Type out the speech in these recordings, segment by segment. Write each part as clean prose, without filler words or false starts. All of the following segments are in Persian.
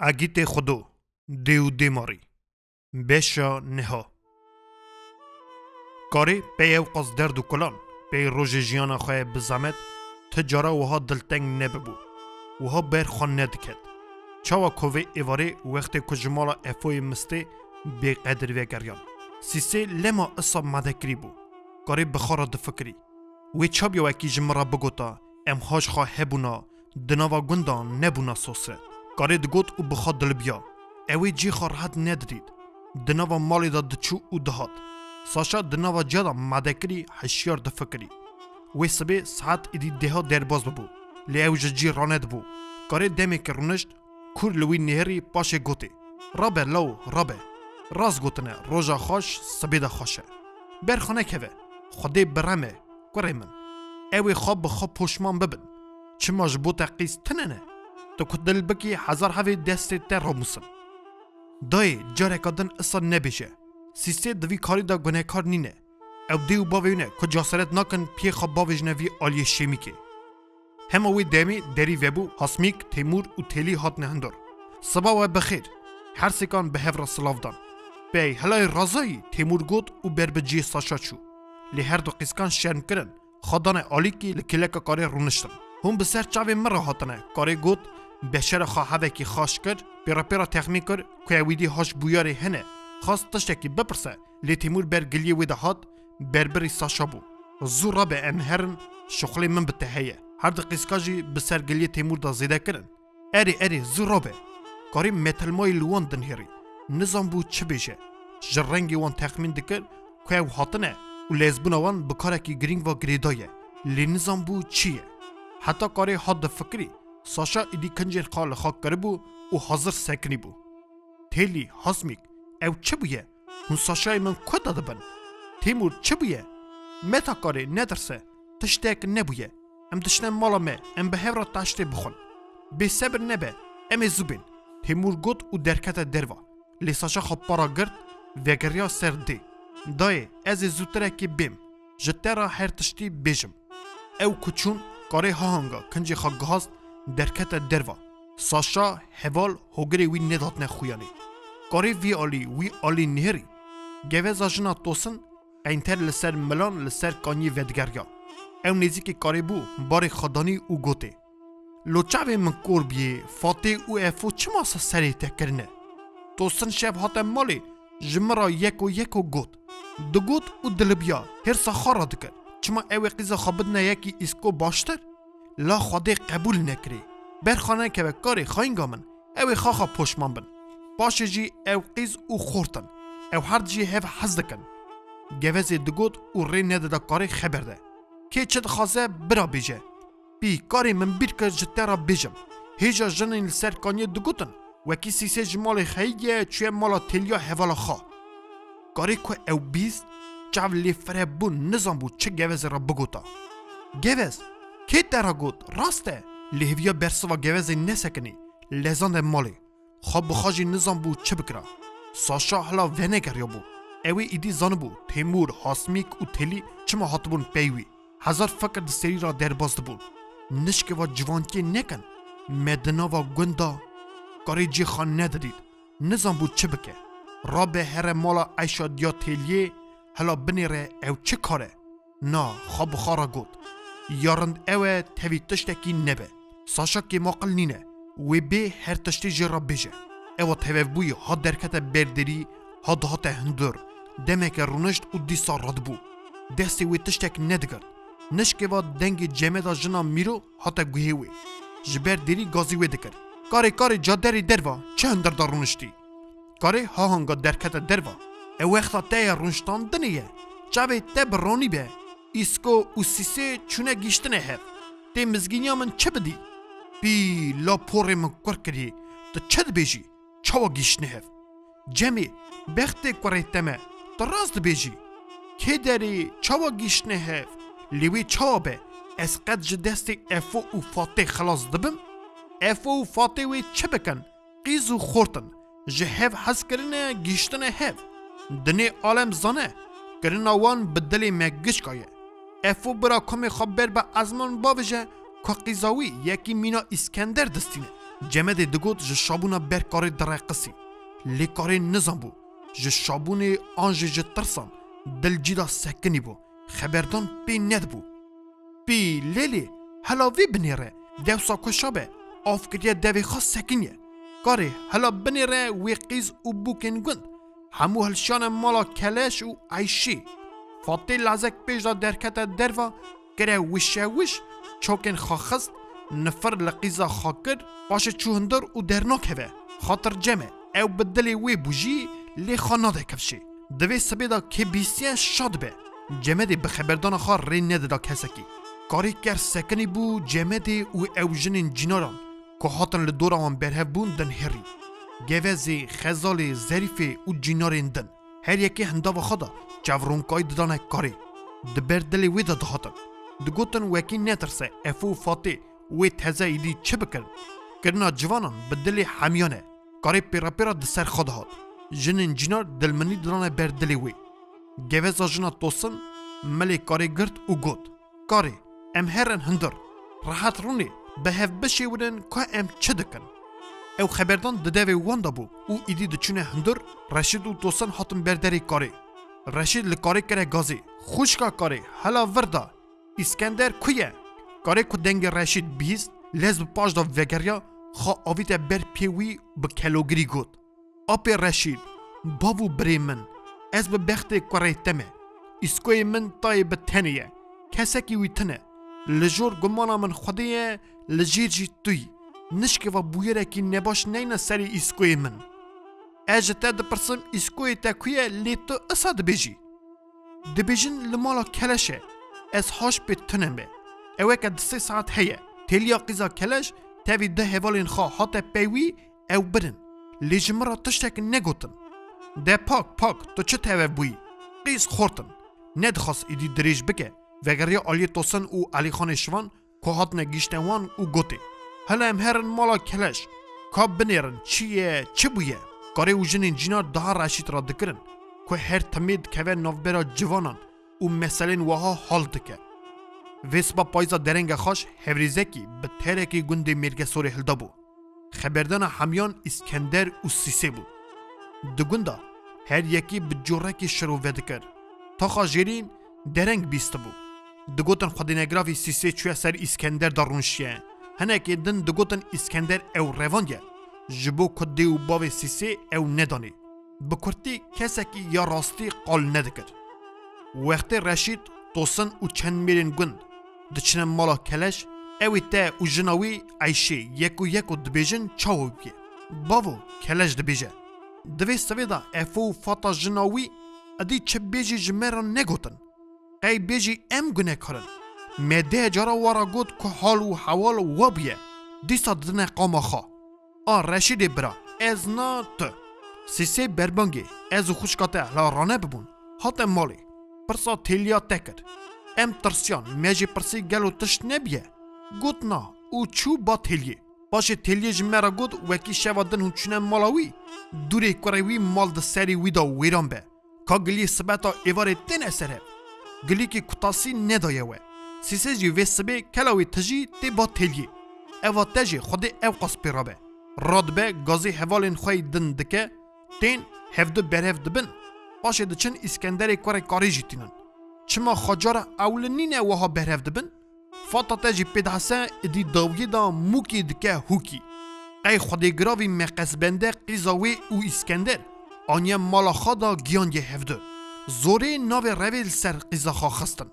اگیت خودو دیو دیماری بشا نها کاری پیو قص درد و کلان پی روژ جیانا خواه بزامت تجارا وها دلتنگ نببو وها بر خان ندکد چاوا کوه ایواره وقت کجمالا افوی مسته بی قدر وگریان سیسه لما اصاب مدکری بو کاری بخارا دفکری وی چابیا وکی جمرا بگوتا امهاش خواه هبونا دناوا گندان نبونا سوسه کاری دگوت و بخواد دلبیا اوی جی خارحت ندرید دناوا مالی دا دچو و دهات ساشا دناوا جادا مدکری حشیار دفکری وی سبه ساعت ایدی ده درباز ببو لی اوج جی راند بو کاری دمی که رونشت کور لوی نهری پاشه گوته رابه لو رابه راز گوتنه روژا خوش سبه دا خوشه برخانه که خوده برمه کوری من اوی خواب بخواب پوشمان ببن چه مجبوط قیس تننه تو کدل بکی هزار هفه دست تر رو موسن دای جاره کدن اصلا نبیشه سیسته دوی کاری دا گناه کار نینه او دیو باویونه که جاسرت نکن پی خواب باویجنه وی آلی شیمی که همه وی دمی دری وبو حسمیک تیمور و تیلی هات نهندر صبا و بخیر هر سکان به هفر سلاف دان بی هلای رازایی تیمور گود و بربجی ساشا چو لی هر دو قیسکان شرم کرن خدان آلی که لکلک کاری رونشتن هم بسر چاوی مره هاتنه کاری گود بشر خواهده که خاش کرد پیرا تخمی کرد که اویدی هاش بویاری هنه خواست تشتکی بپرسه لی تیمور برگلی ویده هات بربری ساشا بو زور را به انهرن شغلی من بتهیه هر دقیقاجی بسر گلی تیمور دا زیده کرن اری زور را به کاری متل مای لوان دنهری نظام بو چه بیشه جرنگی وان تخمین دکر که او هاتنه و لیزبون وان بکارکی گرینگ و گریدایه لی نظام بو چیه حتی کاری حد فکری ساشا ایدی کنجر خال خاک کربو و حاضر سکنی بو تیلی حسمیک او چه بویه هون ساشای من کد داده بن تیمور چه بویه متا کاری ندرسه تشتک نبویه ام دشنم مالا مه ام به هفرا تاشته بخون بی صبر نبه ام زوبین تیمور گود و درکت دروا لی ساشا خواب پارا گرد وگریا سر دی دای از زودتره که بیم جتره هر تشتی بیجم او کچون کاری هاهنگا کنجی خواه گهاست درکت دروا ساشا هوال هوگری وی نداد نخویانی کاری وی آلی نهری گوز آجنا توسن اینتر لسر ملان لسر کانی ودگریا او نیزی که کاری بو باری خدانی او گوته لوچاوی من کور بیه فاته او افو چه ماسا سری تکرنه توسن شب هاته مالی جمرا یکو گوت دو گوت او دلبیا هر سخارا دکر چما اوی قیزا خوابدنه یکی اسکو باشتر لا خواده قبول نکری برخانه که به کاری خواهینگا من اوی خواه پشمان بن باشه جی او قیز او خورتن او هر جی هف حز دکن گوزی دگود او ری نده دا کاری خبر ده که چه دخوازه برا بیجه بی کاری من بیر که جته را بیجم هیجا جنین لسر کانی دگوتن وکی سیسه جمال خیگه چوی مالا تلیا حوالا خواه کاری که او بیست چاو لی فره بون نظام بود چه گوز را بگوتا گوز که درا گود راسته لیویا برسوا گوز نسکنی لزاند مالی خواب بخواجی نظام بود چه بکرا ساشا حالا ونگر یا بو اوی ایدی زانه بو تیمور حاسمیک و تلی چما هاتبون پیوی هزار فکر دستری را دربازده بو نشکه و جوانکی نکن مدنا و گندا کاری جی خان ندارید نظام بود چه بکه را به هر مالا ایشاد یا تلیه حالا بنیره او چه کاره نا خواب خارا گود یارند اوه تاوی تشتکی نبه ساشا که ماقل نینه وی به هر تشتی جی را بیجه اوه تاوی بوی ها درکت بردری ها دهات هندر دمک رونشت و دیسا راد بو دستی وی تشتک ندگرد نشکه و دنگ جمع دا جنا میرو حتا گوهی وی جبر دری گازی وی دکر کاری جادری دروا چه هندر دا رونشتی کاری ها هنگا درکت دروا او وقتا تای رونشتان دنیه چاوی تب رانی به ایسکو و سیسه چونه گیشتنه هف تی مزگینیا من چه بدی بی لا پوری من کور کری تا چه بیجی چاوا گیشتنه هف جمی بخت کوری تمه تا راست بیجی که داری چاوا گیشتنه هف لیوی چاوا به از قد جدستی افو و فاته خلاص دبم افو و فاته وی چه بکن قیز و خورتن جه هف حس کرنه گیشتنه هف دنی عالم زانه کرنا وان بدلی مگش کایه افو برا کمی خبر با ازمان باوجه که قیزاوی یکی مینا اسکندر دستینه جمد دگوت ج شابونا بر کار درقسی لی کار نظام بو ج شابون آنج ج ترسان دل جیدا سکنی بو خبردان پی ند بو پی لیلی هلا وی بنیره دوسا کشابه آفکریه دوی خواست سکنیه کاری هلا بنیره وی قیز و بوکن گند همو هلشان مالا کلش و عیشی فاتی لازک پیش دا درکت دروا گره وش چوکن خاخست نفر لقیزا خاکر باشه چوهندر و درناک هوه خاطر جمعه او بدلی وی بوجی لی خاناده کفشی دوی سبیدا که بیسیه شاد به جمعه بخبردان خواه ری نده دا کسکی کاری کر سکنی بو جمعه و او جنین جناران که هاتن لدور آن برهف بون دن هری گوزی خزال ظریفی و جنارین دن هر یکی هنداو خدا جورونکای ددانه کاری دبر دلی وی دا دهاتن دگوتن وکی نترسه افو فاتی وی تزه ایدی چه بکرن کرنا جوانان بدلی حمیانه کاری پیرا پیرا دسر خدا هات جنین جنار دلمنی ددانه بر دلی وی گوزا جنا توسن ملی کاری گرد و گوت کاری ام هرن هندر راحت رونی به هف بشی ودن که ام چه دکن او خبردان ددوی واندا بو او ایدی دچونه هندر رشید و توسن هاتن بردری کاری رشید لکاری کره گازی خوشکا کاری هلا وردا اسکندر کویه کاری که دنگ رشید بیست لز بپاش دا وگریا خواه آویت بر پیوی به کلوگری گود اپی رشید بابو بری من از به بخت کاری تمه اسکوی من تای به تنیه کسکی وی تنه لجور گمانا من خودیه لجیر جی توی نشکه و بویره که نباش نینه سری اسکوی من اجتا دپرسم اسکوی تا کویه لی تو اصا دبیجی دبیجن لمالا کلشه از هاش پی تنم به اوه که 3 ساعت هیه تلیا قیزا کلش تاوی ده هوالین خواه حتی پیوی او برن لیجمرا تشتک نگوتن ده پاک تو چه تاوه بوی قیز خورتن ندخواست ایدی دریج بگه وگریا آلی توسن او علی خان شوان که هاتنه گیشتوان او گوتی هلا ام هرن مالا کلش که بنیرن چیه چه بویه کاری او جنین جنار ده رشید را دکرن که هر تمید که نوبرا جوانان او مسئلین وها حال دکه ویسبا پایزا درنگ خوش هفریزکی به ترکی گنده مرگ سوری هلده بو خبردان همیان اسکندر و سیسه بو دو گنده هر یکی به جورکی شروع دکر تا خاجرین درنگ بیست بو دگوتن خودینگرافی سیسه چوی سر اسکندر دارونشیه هنکی دن دگوتن اسکندر او روانیه جبو کده و باو سیسه او ندانی بکرتی کسکی یا راستی قال ندکر وقت رشید توسن و چند میرین گند دچنه مالا کلش اوی تا و جناوی عیشه یکو دبیجن چاو بیه باو کلش دبیجه دوی سویدا افو فاتا جناوی ادی چه بیجی جمران نگوتن ای بیجی ام گنه کرن مده جارا وارا گود که حال و حوال و بیه دیسا دنه قاما خواه رشید برا از نا تو سیسه بربانگی از خوشکاته لا رانه ببون حتی مالی پرسا تیلیا تکر ام ترسیان میجی پرسی گلو تشت نبیه گوت نا او چو با تیلیه باشه تیلیه جمرا گود وکی شوادن هم چونه مالاوی دوری کروی مال ده سری ویدا ویران به که گلی سبتا ایواره تین اثره گلی که کتاسی ندایه وی سیسه جی وی سبه کلاوی تجی تی با تیلیه اوا تجی خود او قصبی رابه راد به گازی حوالین خوی دن دکه تین هفده برهف دبن باشه دچن اسکندر کاری جیتینن چما خاجار اولنین وها برهف دبن فاتا تجی پیدهسه ادی داویه دا موکی دکه هوکی ای خودی گراوی مقص بنده قیزاوی او اسکندر آنیا مالا خدا گیان یه هفده زوری ناو رویل سر قیزا خواه خستن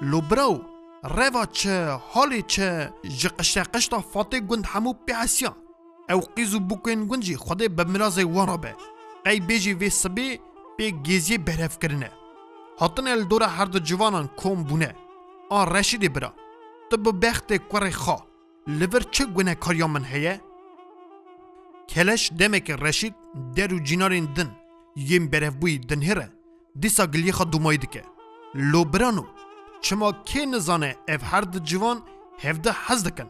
لو براو روا چه حالی چه جقشتا فاتی گند همو پیحسیان او قیزو بکن گنجی خودی بمراز وارا به ای بیجی وی سبی بی گیزی برف کرنه هاتن ال دور هر دو جوانان کوم بونه رشیدی برا تو با بخت کوری خواه لور چه گونه کاریا من هیه؟ کلش دمک رشید درو جینارین دن یم برف بوی دن هره دیسا گلی خواه دومایی دکه لو برانو چما که نزانه اف هر دو جوان هفده حز دکن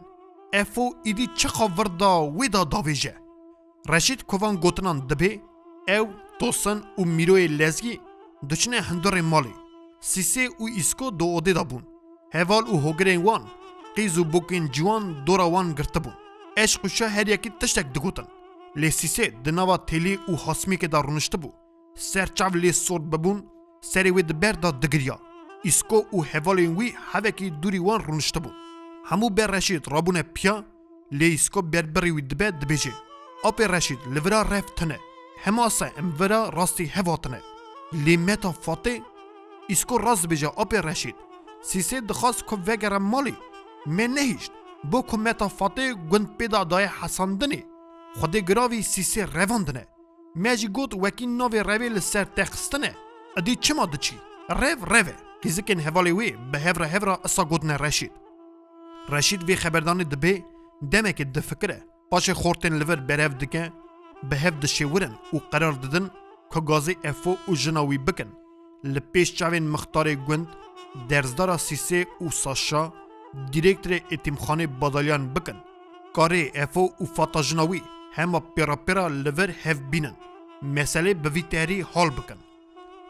افو ایدی چه خواه وردا ویدا داویجه رشید کوان گوتنان دبه او توسن و میروی لزگی دچنه هندور مالی سیسه و اسکو دو اوده دا بون هوال و هوگرین وان قیز و بوکین جوان دورا وان گرته بون عشق و شا هر یکی تشتک دگوتن لی سیسه دناوا تیلی و حاسمی که دا رونشته بو سر چاو لی سورد ببون سری وی دبر دا دگریا ایسکو و هوالین وی هوکی دوری وان رونشته بو همو بر رشید رابونه پیا لی ایسکو بربری وی دبه دبیجه آپ رشید لورا رفتنه هماسه امورا راستی هواتنه لی متا فاته ایسکو راز بیجه آپ رشید سیسه دخواست که وگرم مالی من نهیشت بو که متا فاته گند پیدا دای حساندنی خود گراوی سیسه رواندنه میجی گوت وکی نوی روی لسر تخستنه ادی چما دچی روه قیزکن هوالی وی به هفره اصا گوتنه رشید وی خبردان دبه دمک دفکره باشه خورتن لور برف دکه به هف دشورن و قرار دادن که گازی افو و جناوی بکن لپیش چاوین مختار گوند درزدارا سیسه و ساشا دیرکتر اتیمخانه بادالیان بکن کاری افو و فاتا جناوی همه پیرا لور هف بینن مسئله به وی تحری حال بکن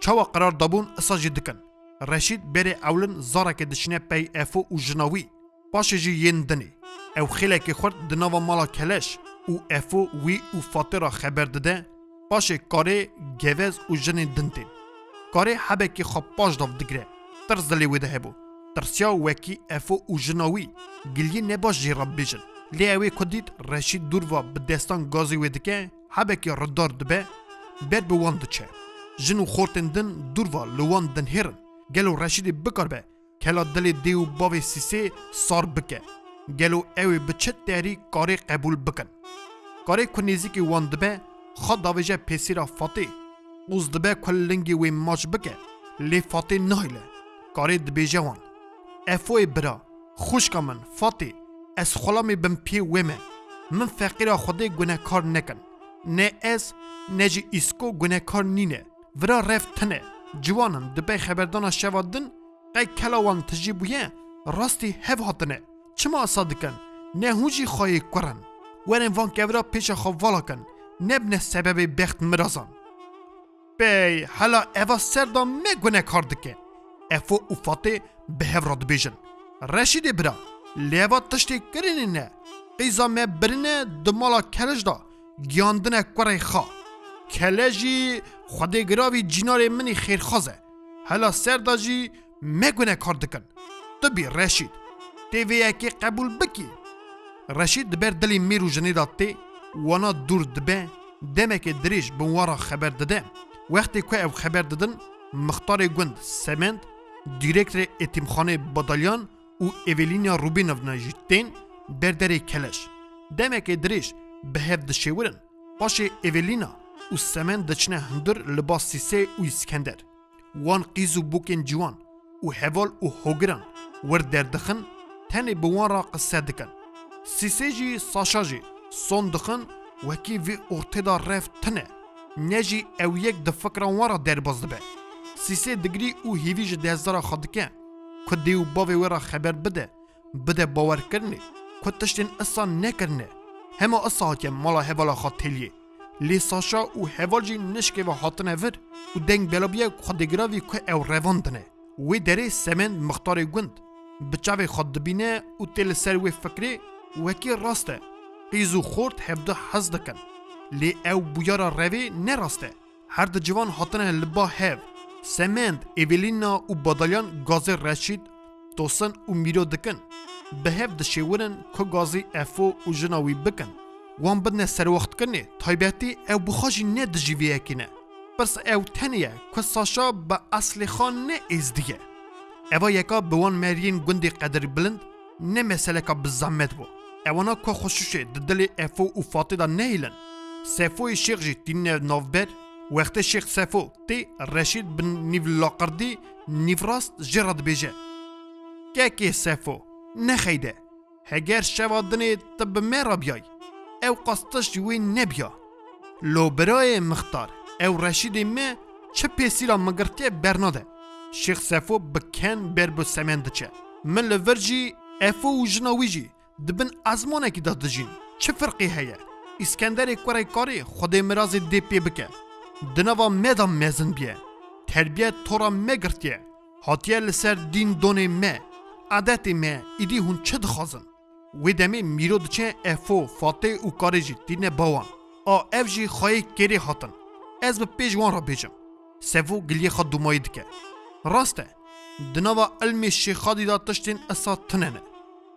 چاوا قرار دابون اساجی دکن رشید بره اولن زارا که دشنه پی افو و جناوی باشه جی ین دنی او خیلی که خورد دناوا مالا کلش او افو وی او فاطره خبر داده باشه کاری گوز و جن دنتین کاری حبه که خواب پاش داف دگره ترز دلی ویده هبو ترسیا وکی افو و جناوی گلیه نباش جی رب بیجن لی اوی کدید رشید دور و به دستان گازی ویده که حبه که ردار دبه بر به وان دچه جنو خورتن دن دور و لوان دن هرن گلو رشید بکار به کلا دل دیو باوی سیسه سار بکه گلو اوی بچه تیاری کاری قبول بکن کاری کنیزی که وان دبه خود داویجه پیسی را فاتی اوز دبه کل لنگی وی ماج بکه لی فاتی نهیله کاری دبیجه وان افوی برا خوشکا من فاتی از خلامی بم پی ویمه من فقیر خودی گناه کار نکن نه از نه جی ایسکو گناه کار نینه ورا رفت تنه جوانن دبه خبردان شوادن قای کلاوان تجیبویه راستی هف هاتنه چما اصادکن نه هونجی خواهی کرن ورن وان کورا پیش خواه والا کن نبنه سبب بخت مرازان بی حالا ایوا سردان می گناه کار دکه افو و فاته به هفراد بیجن رشیده برا لیوا تشتی کرنی نه قیزا می برنه دمالا کلج دا گیاندنه کوری خواه کلجی خواده گراوی جینار منی خیرخوازه حالا سرداجی مگونه کار دکن تو بی رشید تیویه که قبول بکی رشید دبر دلی میرو جنی داده وانا دور دبه دمه که دریش بنوارا خبر داده وقتی که او خبر دادن مختار گوند سمند دیرکتر اتیمخانه بادالیان و اویلینیا روبینوف نجیتین بردری کلش دمه که دریش به هف دشورن باشه اویلینا و سمند دچنه هندر لباس سیسه و اسکندر وان قیزو بوکن جوان و هوال و هوگران ور دردخن تنی بوان را قصه دکن سیسه جی ساشا جی سون دخن وکی وی ارتدا رفت تنه نجی او یک دفکران وارا در باز دبه سیسه دگری او هیویج دهزارا خادکه که دیو باوی ورا خبر بده باور کرنه که تشتین اصا نکرنه همه اصا هاتیم مالا هوالا خواد تلیه لی ساشا و هوال جی نشکه و حاطنه ور و دنگ بلابیه خودگراوی که او رواندنه وی داره سمند مختار گوند بچاوی خود دبینه و تل سر وی فکری وکی راسته قیزو خورد هفده حز دکن لی او بویارا روی نراسته هر ده جوان حاطنه لبا هف سمند اویلینا و بادالیان گازی رشید توسن و میرو دکن به هف دشیورن که گازی افو و جناوی بکن وان بدنه سر وقت کنه تایبیتی او بخواجی نه دجیویه کنه پس او تنیه که ساشا با اصل خان نه ازدیه اوه یکا بوان مرین گندی قدر بلند نه مسئله که بزمت بو اوانا که خوشوشه ددل افو و فاطه دا نهیلن سیفوی شیخ جی تین نوبر وقت شیخ سیفو تی رشید بن نیو لاقردی نیو راست جراد بیجه که سیفو نخیده هگر شوادنی تب میرا بیای او قصدش جوی نبیا لو برای مختار او رشید ما چه پیسی را مگرتی برناده شیخ سیفو بکن بر بو سمند چه من لورجی افو و جناوی جی دبن ازمانه که داد جین چه فرقی هیه اسکندر کوری کاری خود مراز دی پی بکه دنوا میدم میزن بیه تربیت تورا مگرتیه هاتیه لسر دین دونه ما عادت ما ایدی هون چه دخوازن وی دمی میرو دچه افو فاته و کاری جی تینه باوان اف جی خواهی کری هاتن از به پیجوان را بیجم سفو گلیه خواه دومایی دکه راسته دناوا علم شیخادی دا تشتین اسا تننه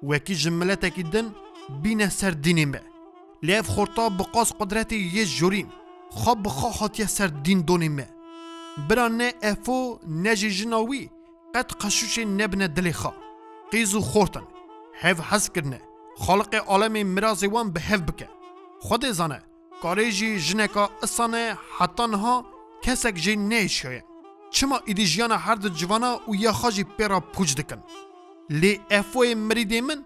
وکی جملته کی دن بینه سر دینیم به لیف خورتا بقاس قدرتی یه جورین خواب بخواه حاتیه سر دین دونیم به برا نه افو نجی جناوی قد قشوش نبنه دلی خواه قیزو خورتن هف حس کرنه خالق عالم مراز وان به هف بکه خود زانه کاری جی جنکا اسانه حتی نها کسک جی نیشویه چما ایدی جیانا هر دو جوانا و یا خاجی پیرا پوچ دکن لی افوی مریده من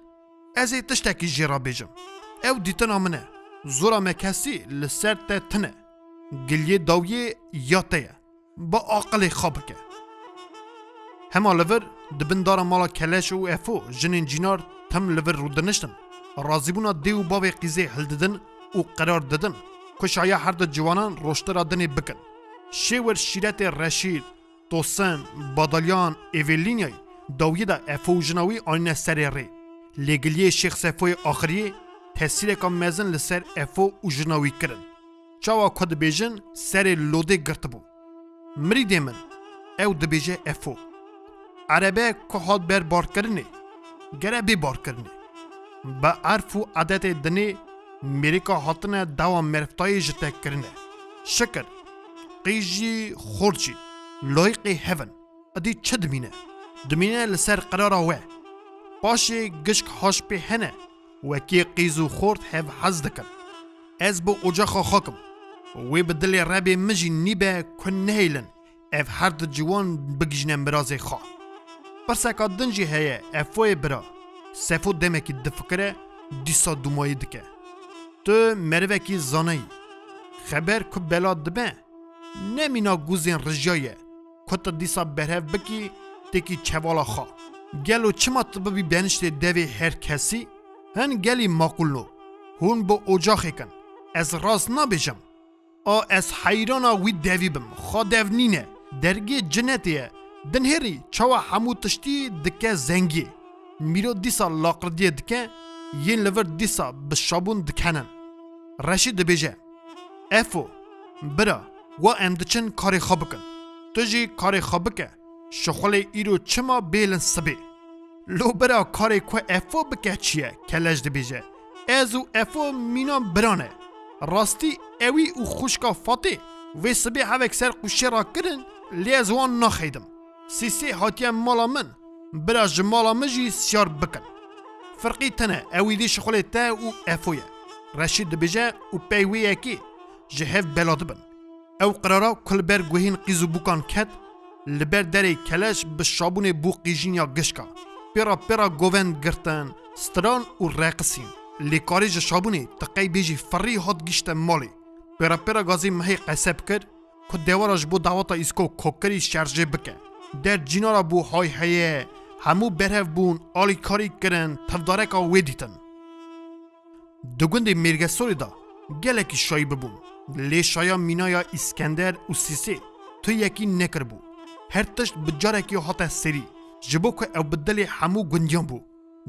ازی تشتکی جی را بیجم او دیتنا منه زورا مکسی لسر تا تنه گلیه داویه یا تیه با عقل خواب که همه لور دبندار مالا کلش و افو جنین جینار تم لور رو دنشتن رازیبونا دیو باوی قیزه هل ددن و قرار ددن کشایا هر دو جوانان روشترا دنی بکن شیور شیرت رشید توسن بادالیان ایولینیای داویه دا افو جناوی آنین سر ری لگلیه شیخ سفوی آخریه تحصیل که مزن لسر افو و جناوی کرن چاوا کد بیجن سر لوده گرت بو مریده من او دبیجه افو عربه که حاد بر بار کرنه گره بی بار کرنه با عرف و عادت دنه میریکا حاطنه دوا مرفتای جته کرنه شکر قیجی خورجی لایقی هون ادی چه دمینه لسر قرارا وه باشه گشک هاش پی هنه وکی قیزو خورد هف حز دکن از با اجاخا خاکم وی بدل ربی مجی نیبه کن نهیلن اف هر دو جوان بگیجنن برازی خواه پرسکا دنجی هیه افوی برا سفو دمکی دفکره دیسا دومایی دکه تو مروکی زانایی خبر که بلا دبه نمینا گوزین رجایه کتا دیسا برهف بکی تکی چوالا خواه گلو چما طببی بینشت دوی هر کسی هن گلی ماقولنو هون با اجاخی کن از راست نبیجم از حیرانا وی دوی بم خواه دو نینه درگی جنتیه دنهری چوا همو تشتی دکه زنگی میرو دیسا لاقردیه دکه ین لور دیسا بشابون دکنن رشید بیجه افو برا و امدچن کاری خواب کن تجی کاری خواب که شخول ایرو چما بیلن سبی لو برا کاری که افو بکه چیه کلش بیجه ازو افو مینا برانه راستی اوی او خوشکا فاتی و سبی هفک سر قوشی را کرن لیزوان نخیدم سیسی هاتیه مالا من برا جمالا مجی سیار بکن فرقی تنه اوی دی شخول تا و افویه رشید بیجه و پیویه کی جهف بلاد بن او قرارا کل بر گوهین قیزو بوکان کد لبر دری کلش بشابون بو قیجین یا گشکا پیرا گووند گرتن ستران و راقصین لیکاری جشابونی تقی بیجی فری هات گیشت مالی پیرا گازی مهی قصب کرد که دیوارش بو دعوتا ایسکو کوکری شرجه بکه در جینارا بو های هیه همو برهف بون آلی کاری کرن تفداره که ویدیتن دوگند میرگه سوری دا گلکی شایی ببون لی شایا مینایا اسکندر و سیسی تو یکی نکر بو هر تشت بجاره که حتا سری جبو که او بدلی همو گندیان بو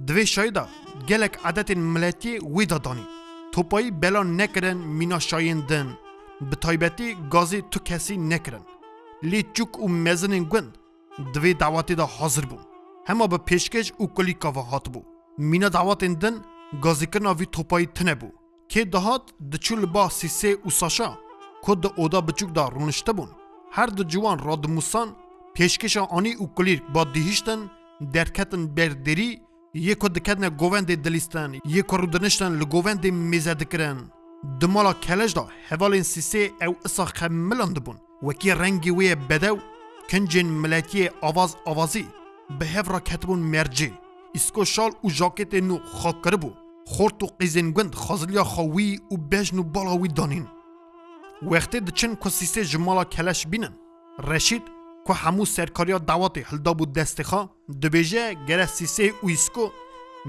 دوی شایی دا گلک عادت ملتی ویدا دانی توپایی بلا نکرن مینا شاین دن به طایبتی گازی تو کسی نکرن لی چوک و مزنین گوند دوی دعواتی دا حاضر بون همه به پیشکش و کلی کافهات بو مینا دعواتین دن گازی کرنا وی توپایی تنه بو که دهات دچول با سیسه و ساشا کد اودا بچوک دا رونشته بون هر دو جوان راد موسان پیشکش آنی و کلیر با دیهشتن درکتن بردری یک کد کدن گووند دلیستن یک رو دنشتن لگووند میزه دکرن دمالا کلش دا حوالین سیسه او اصا خملند بون وکی رنگی وی بدو کنجن ملتی آوازی به هفرا کتبون مرجی اسکو شال و جاکت نو خاک کربو خورت و قیزن گند خازلیا خواوی و بجن و بالاوی دانین وقتی دچن که سیسه جمالا کلش بینن رشید که همو سرکاریا دعوات هلدا بود دستخوا دبیجه گره سیسه و اسکو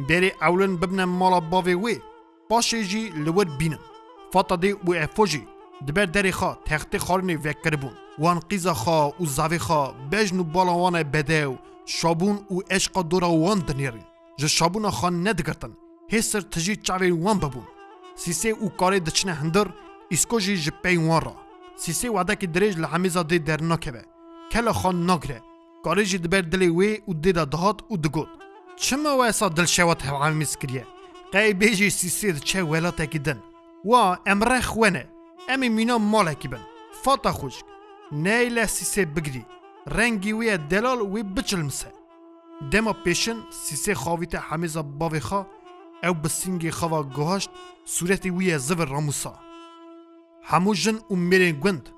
بری اولن ببنن مالا باوی وی باشه جی لور بینن فاتا دی و افوجی دبر دری خوا تخت خارنی وکر بون وان قیزا خوا و زاوی خوا بجن و بالاوان بدو شابون و عشق دورا وان دنیرین جه شابون خوا ندگرتن هسر تجی چاوی وان ببون سیسه او کاری دچنه هندر اسکو جی جپی وان را سیسه وعده که درج لحمیزا دی در نکوه کلا خان نگره کاری جی دبر دلی وی او دی دا دهات او دگود چما و اسا دل شوات هوامیز کریه قای بیجی سیسه ده چه ولاته که دن و امره خوانه امی مینا ماله که بن فاتا خوشک نیله سیسه بگری رنگی وی دلال وی بچلمسه دما پیشن سیسه خواویت حمیزا باوی خواه او بسینگی خوا گوهاشت صورتی وی زور راموسا همو جن او میرین گوند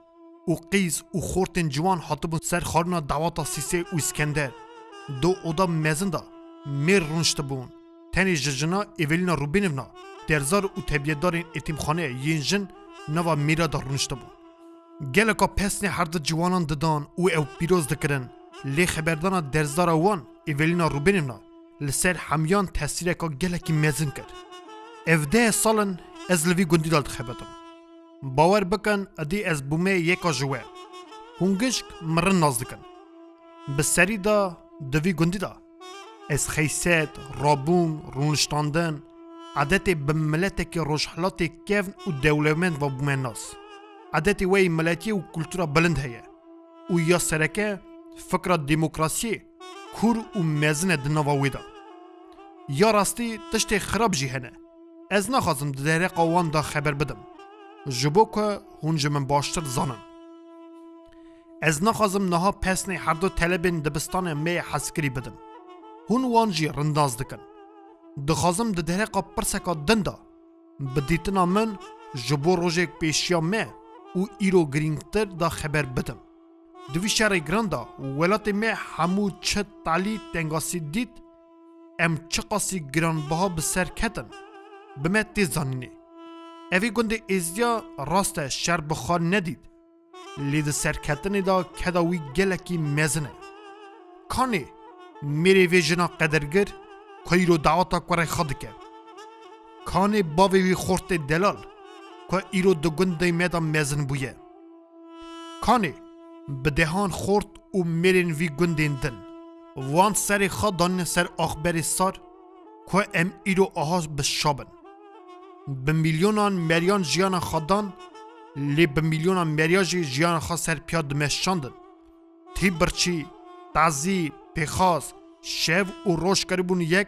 او قیز او خورتن جوان حاطبون سر خارنا دعواتا سیسه او اسکندر دو اودا مزندا میر رونشت بون تنی ججنا ایولینا روبینونا درزار او تبیدارین اتیمخانه یین جن نوا میرا دا رونشت بون گلکا پسنی هرد جوانان ددان او پیروز دکرن لی خبردانا درزار وان ایولینا روبینونا لسر همیان تاثیر که گلکی مزن کرد. افده سالن از لوی گندی داد خبرم. باور بکن ادی از بومه یکا جوه. هنگشک مرن ناز دکن. بسری دا دوی گندی دا. از خیسات، رابون، رونشتاندن، عادت بملت که روشحلات کفن و دولمند و بومه ناس. عادت وی ملتی و کلتورا بلند هیه. و یا سرکه فکر دموکراسی کور و مزن دنوا ویدا یا راستی تشت خراب جهنه از نخوازم در قوان دا خبر بدم جبو که هونج من باشتر زانن از نخوازم نها پسنی هر دو طلبین دبستان می حسکری بدم هون وانجی رنداز دکن دخوازم در قا پرسکا دندا بدیتنا من جبو روژک پیشیا می و ایرو گرینگتر دا خبر بدم دوی شهر گراندا ولات می همو چه تالی تنگاسی دید ام چه قاسی گرانبها بسر کتن بمه تیز زانینه اوی گنده ازیا راست شهر بخار ندید لید سر کتنی دا کداوی گلکی مزنه کانی میری وی جنا قدرگر که ایرو دعواتا کوره خود کرد کانی باوی وی خورت دلال که ایرو دو گنده میدا مزن بویه کانی بدهان خورد و میرین وی گندین دن وان سر خدان سر اخبار سار که ام ایرو آهاز بشابن به میلیونان مریان جیان خدان لی به میلیونان مریاجی جیان خوا سر پیاد مشاندن تی برچی تعزی پیخاز شو و روش کربون یک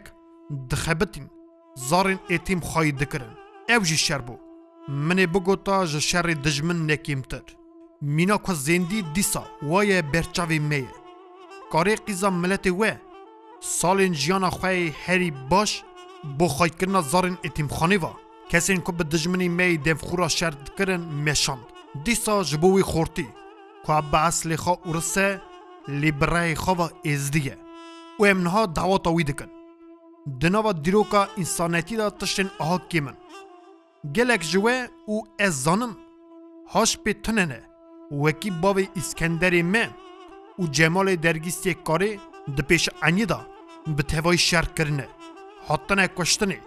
دخبتین زارین ایتیم خواهی دکرن او جی شر بو منی بگو تا جه شر دجمن نکیمتر مینا که زندی دیسا وای برچاوی میه کاری قیزا ملت وی سالین جیانا خواهی هری باش بو خواهی کرنا زارین اتیم خانه و کسی که به دجمنی می دفخورا شرد کرن میشاند دیسا جبوی خورتی که با اصلی خواه ارسه لی برای خواه ازدیه و امنها دعواتا وی دکن دناوا دیروکا انسانیتی دا تشتین آها کیمن گلک جوه و از زانم هاش پی تننه وکی باوی اسکندری من و جمال درگیستی کاری ده پیش انی دا به توای شر کرنه حتنه کشتنه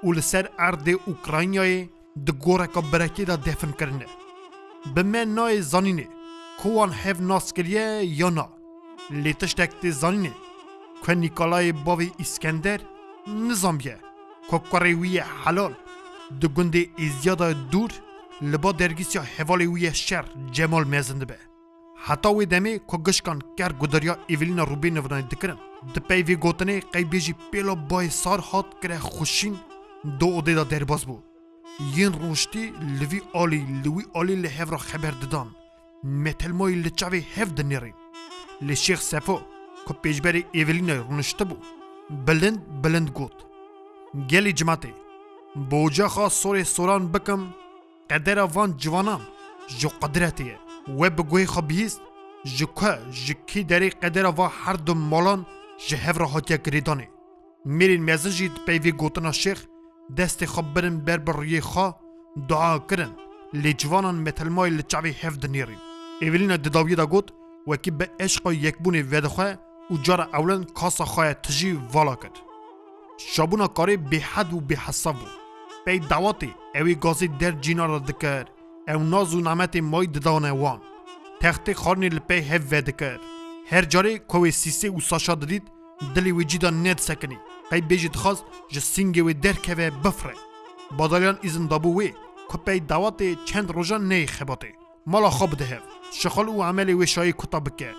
و لسر ارد اوکراینیای ده گورکا برکی دا دفن کرنه به من نای زانینه کوان هف ناس کریه یا نا لیتش تکتی زانینه که نیکالای باوی اسکندر نظامیه که کاریوی حلال ده گنده ازیادا دور لبا درگیس یا حوالی وی شهر جمال میزنده به حتی وی دمی که گشکان کر گدریا ایولینا روبین نورانی دکرن دپی وی گوتنه قیبیجی پیلا بای سار هات کره خوشین دو اوده دا درباز بو ین رونشتی لوی آلی لحف را خبر ددان متل مای لچاوی حف دنیرین لشیخ سفو که پیجبری ایولینا رونشته بو بلند گوت گلی جماعتی بوجا خواه سوری سوران بکم قدر وان جوانان جو قدرتیه و بگوی خبیست جو که کی داری قدر وان هر دو مالان جو هفره هاتیا گریدانه میرین میزن جید پیوی گوتنا شیخ دست خواب برن بر روی خواه دعا کرن لی جوانان متلمای لچاوی هف دنیرین ایولینا دداوی دا گوت وکی به عشق یک بونی وید خواه و جار اولن کاسا خواه تجی والا کرد شابونا کاری به حد و به حساب بود پی دعواتی اوی گازی در جینا را دکر او ناز و نعمت مای ددانه وان تخت خارنی لپی هف وید کر هر جاری کوی سیسه و ساشا دید دلی وی جیدا ند سکنی قی بیجی دخواست جه سینگی وی درکوه بفره. بادالیان ایزن دابو وی که پی دواتی چند روژان نی خباتی. مالا خواب دهف. شخال او عملی وی شایی کتا بکه.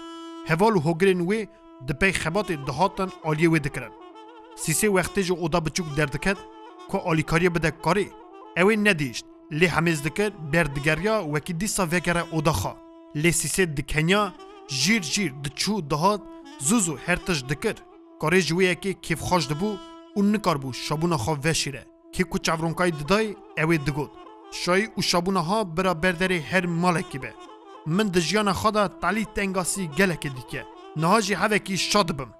هوال و هگرین وی دپی خباتی دهاتن آلیه وی دکرن. سیسی وقتی جو اودا بچوک دردکد که آلیکاری بده کاری. اوی ندیشت. لی همیز دکر بردگریا وکی دیسا وگره اودا خوا. لی سیسی دکنیا جیر دچو دهات زوزو هرتش دکر. کاری جویه که کیف خوش دبو اون نکار بو شابونا خوا وشیره. که کو چاورونکای ددای اوی دگود. شایی او شابونا ها برا برداری هر مالکی به. من دجیان خدا تعلی تنگاسی گلک دیگه. نهاجی هوکی شاد بم.